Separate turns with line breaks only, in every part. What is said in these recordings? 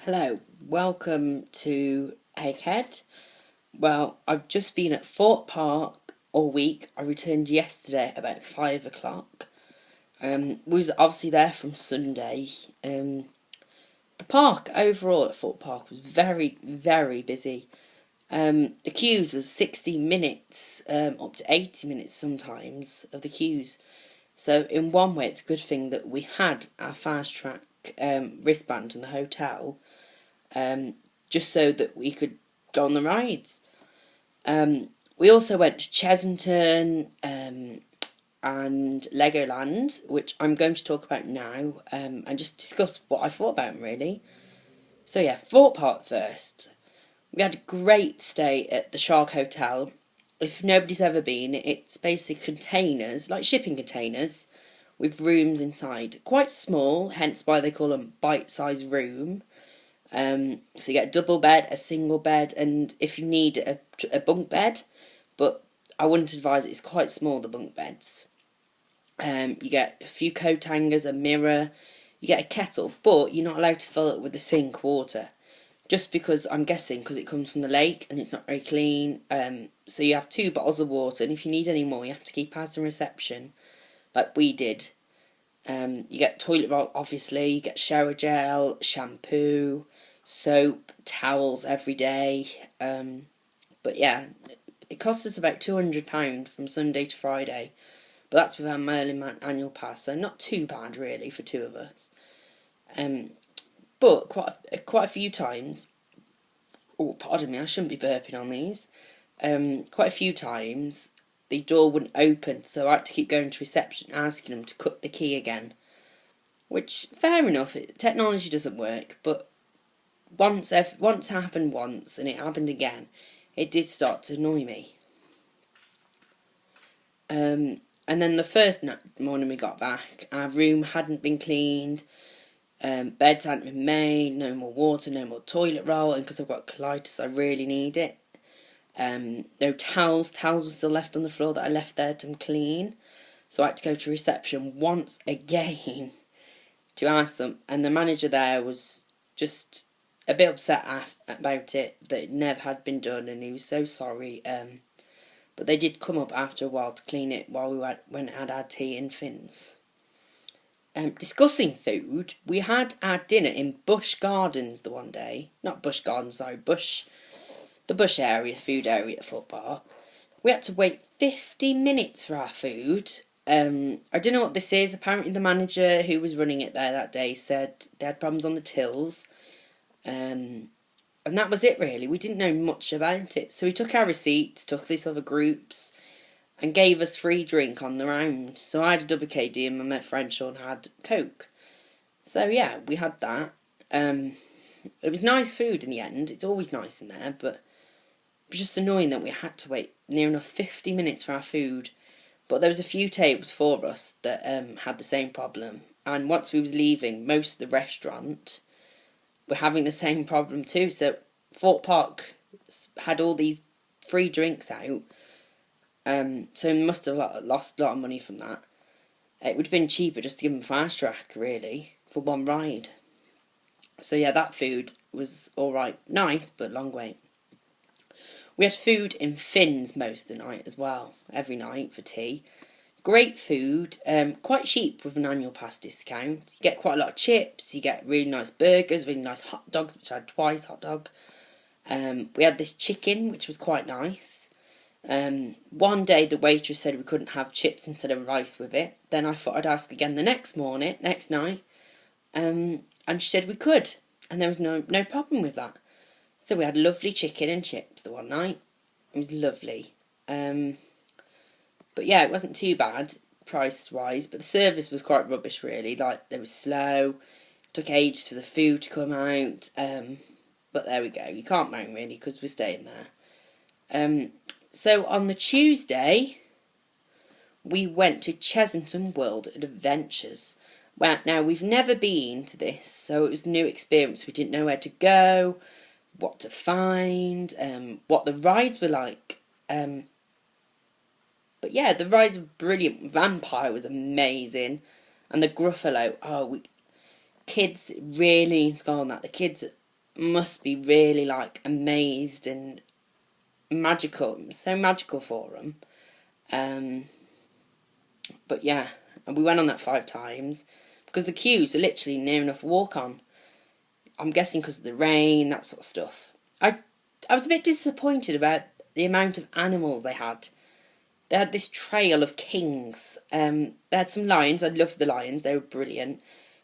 Hello, welcome to Egghead. Well, I've just been at Fort Park all week. I returned yesterday about 5 o'clock. We was obviously there from Sunday. The park overall at Fort Park was very, very busy. The queues was 60 minutes, up to 80 minutes sometimes of the queues. So in one way, it's a good thing that we had our fast track wristband in the hotel, just so that we could go on the rides. We also went to Chesington and Legoland, which I'm going to talk about now, and just discuss what I thought about them, really. So yeah, Fort Park first. We had a great stay at the Shark Hotel. If nobody's ever been, it's basically containers, like shipping containers, with rooms inside. Quite small, hence why they call them bite-sized room. So you get a double bed, a single bed, and if you need a bunk bed, but I wouldn't advise it, it's quite small, the bunk beds. You get a few coat hangers, a mirror, you get a kettle, but you're not allowed to fill it with the sink water. Just because, I'm guessing, because it comes from the lake and it's not very clean. So you have 2 bottles of water, and if you need any more, you have to keep out in reception, like we did. You get toilet roll, obviously, you get shower gel, shampoo, soap, towels every day. But yeah, it cost us about £200 from Sunday to Friday. But that's with our Merlin annual pass, so not too bad really for 2 of us. But quite a few times, oh pardon me, I shouldn't be burping on these. Quite a few times the door wouldn't open, so I had to keep going to reception asking them to cut the key again. Which, fair enough, technology doesn't work, but once it happened once and it happened again, it did start to annoy me. And then the first morning we got back, our room hadn't been cleaned. Beds hadn't been made, no more water, no more toilet roll, and because I've got colitis I really need it. No towels were still left on the floor that I left there to clean, so I had to go to reception once again to ask them, and the manager there was just a bit upset about it, that it never had been done, and he was so sorry. But they did come up after a while to clean it while we went and had our tea in Finn's. Discussing food, we had our dinner in Bush Gardens the one day. Not Bush Gardens, sorry, the Bush area, food area at Fort Park. We had to wait 50 minutes for our food. I don't know what this is. Apparently the manager who was running it there that day said they had problems on the tills. And that was it really. We didn't know much about it. So we took our receipts, took these other groups, and gave us free drink on the round. So I had a double KD and my friend Sean had Coke. So yeah, we had that. It was nice food in the end. It's always nice in there, but it was just annoying that we had to wait near enough 50 minutes for our food. But there was a few tables for us that had the same problem. And once we was leaving, most of the restaurant were having the same problem too. So Fort Park had all these free drinks out. So we must have lost a lot of money from that. It would have been cheaper just to give them fast track, really, for one ride. So yeah, that food was alright. Nice, but long wait. We had food in Finn's most of the night as well, every night for tea. Great food, quite cheap with an annual pass discount. You get quite a lot of chips, you get really nice burgers, really nice hot dogs, which I had twice hot dog. We had this chicken, which was quite nice. One day the waitress said we couldn't have chips instead of rice with it. Then I thought I'd ask again the next night. And she said we could, and there was no problem with that. So we had lovely chicken and chips the one night. It was lovely. But yeah, it wasn't too bad price-wise, but the service was quite rubbish really. Like, they were slow, took ages for the food to come out. But there we go, you can't moan really because we're staying there. So on the Tuesday, we went to Chesington World Adventures. Well, now, we've never been to this, so it was a new experience. We didn't know where to go, what to find, what the rides were like. But yeah, the rides were brilliant. Vampire was amazing. And the Gruffalo, kids really need to go on that. The kids must be really like amazed and magical, so magical for them. But yeah, and we went on that 5 times because the queues are literally near enough walk on. I'm guessing because of the rain, that sort of stuff. I was a bit disappointed about the amount of animals they had. They had this trail of kings. They had some lions. I loved the lions. They were brilliant.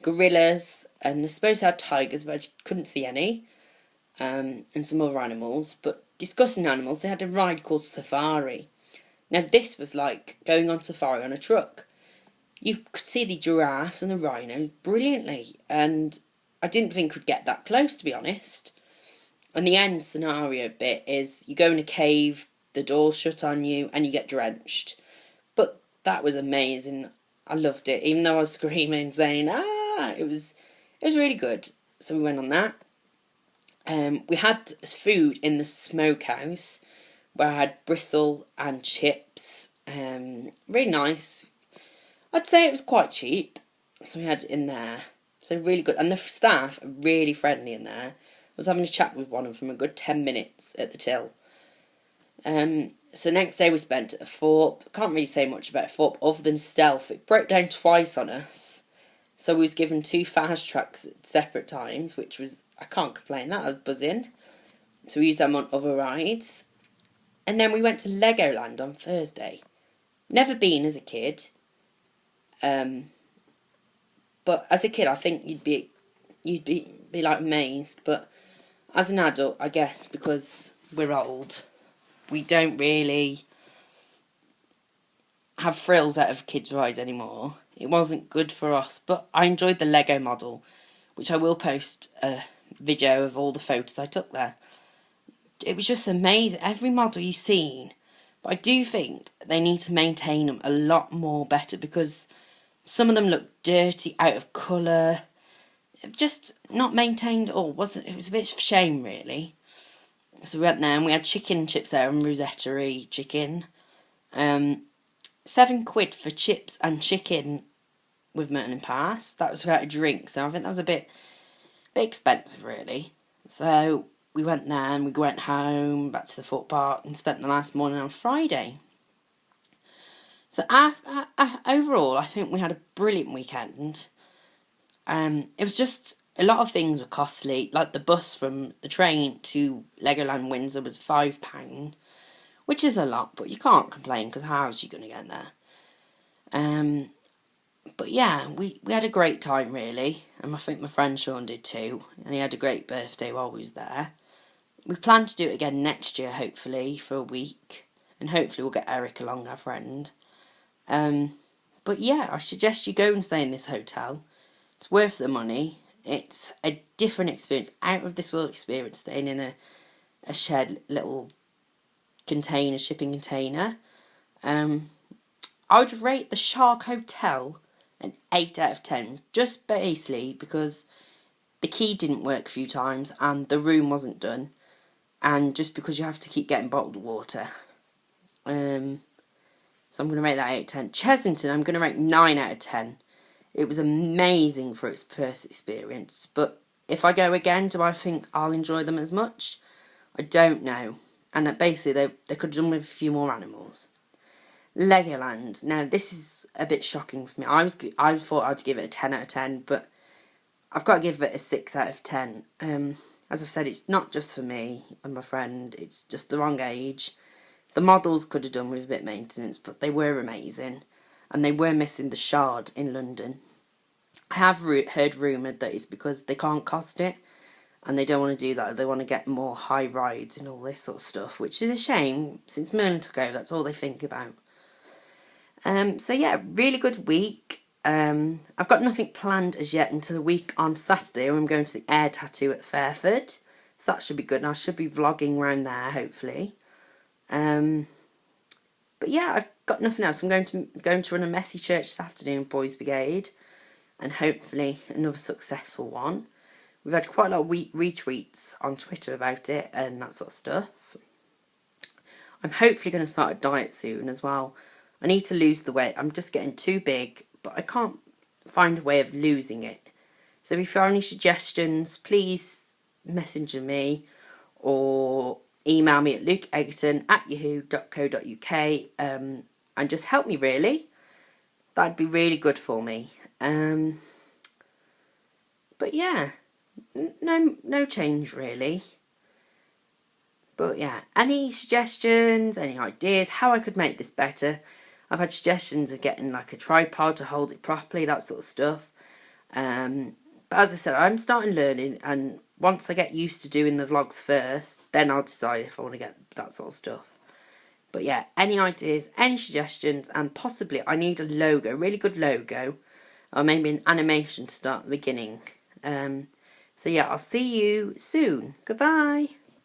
Gorillas, and I suppose they had tigers, but I couldn't see any. And some other animals. But discussing animals, they had a ride called Safari. Now this was like going on safari on a truck. You could see the giraffes and the rhinos brilliantly, and I didn't think we'd get that close, to be honest. And the end scenario bit is you go in a cave, the doors shut on you, and you get drenched. But that was amazing. I loved it, even though I was screaming, saying, ah, it was really good. So we went on that. We had food in the smokehouse, where I had bristle and chips. Really nice. I'd say it was quite cheap. So we had it in there. So really good. And the staff are really friendly in there. I was having a chat with one of them for a good 10 minutes at the till. So next day we spent at a Thorpe. Can't really say much about Thorpe other than stealth. It broke down twice on us. So we was given 2 fast tracks at separate times, which was, I can't complain, that was buzzing. So we used them on other rides. And then we went to Legoland on Thursday. Never been as a kid. But as a kid I think you'd be like amazed, but as an adult, I guess, because we're old, we don't really have thrills out of kids' rides anymore. It wasn't good for us, but I enjoyed the Lego model, which I will post a video of all the photos I took there. It was just amazing, every model you've seen. But I do think they need to maintain them a lot more better, because some of them look dirty, out of colour, just not maintained at all. It was a bit of a shame, really. So we went there and we had chicken and chips there and rosettery chicken. £7 for chips and chicken with mutton and pass. That was without a drink, so I think that was a bit expensive, really. So we went there and we went home, back to the foot park, and spent the last morning on Friday. So overall, I think we had a brilliant weekend. It was just, a lot of things were costly, like the bus from the train to Legoland Windsor was £5, which is a lot, but you can't complain, because how else are you going to get there? But yeah, we had a great time, really, and I think my friend Sean did too, and he had a great birthday while we was there. We plan to do it again next year, hopefully, for a week, and hopefully we'll get Eric along, our friend. But yeah, I suggest you go and stay in this hotel. It's worth the money. It's a different experience, out of this world experience, staying in a shared little container, shipping container. I would rate the Shark Hotel an 8 out of 10, just basically because the key didn't work a few times and the room wasn't done, and just because you have to keep getting bottled water. So I'm going to rate that 8 out of 10. Chesington, I'm going to rate 9 out of 10. It was amazing for its first experience, but if I go again, do I think I'll enjoy them as much? I don't know. And that basically they could have done with a few more animals. Legoland. Now this is a bit shocking for me. I thought I'd give it a 10 out of 10, but I've got to give it a 6 out of 10. As I've said, it's not just for me and my friend. It's just the wrong age. The models could have done with a bit of maintenance, but they were amazing. And they were missing the Shard in London. I have heard rumoured that it's because they can't cost it, and they don't want to do that. They want to get more high rides and all this sort of stuff, which is a shame. Since Merlin took over, that's all they think about. So yeah, really good week. I've got nothing planned as yet until the week on Saturday, when I'm going to the Air Tattoo at Fairford. So that should be good, and I should be vlogging around there, hopefully. But yeah, I've got nothing else. I'm going to run a messy church this afternoon, Boys Brigade, and hopefully another successful one. We've had quite a lot of retweets on Twitter about it and that sort of stuff. I'm hopefully going to start a diet soon as well. I need to lose the weight. I'm just getting too big, but I can't find a way of losing it. So if you have any suggestions, please messenger me or email me at lukeeggton@yahoo.co.uk and just help me, really. That'd be really good for me. But yeah, no change really. But yeah, any suggestions, any ideas how I could make this better? I've had suggestions of getting like a tripod to hold it properly, that sort of stuff. But as I said, I'm starting learning, and once I get used to doing the vlogs first, then I'll decide if I want to get that sort of stuff. But yeah, any ideas, any suggestions, and possibly I need a logo, really good logo, or maybe an animation to start at the beginning. So yeah, I'll see you soon. Goodbye.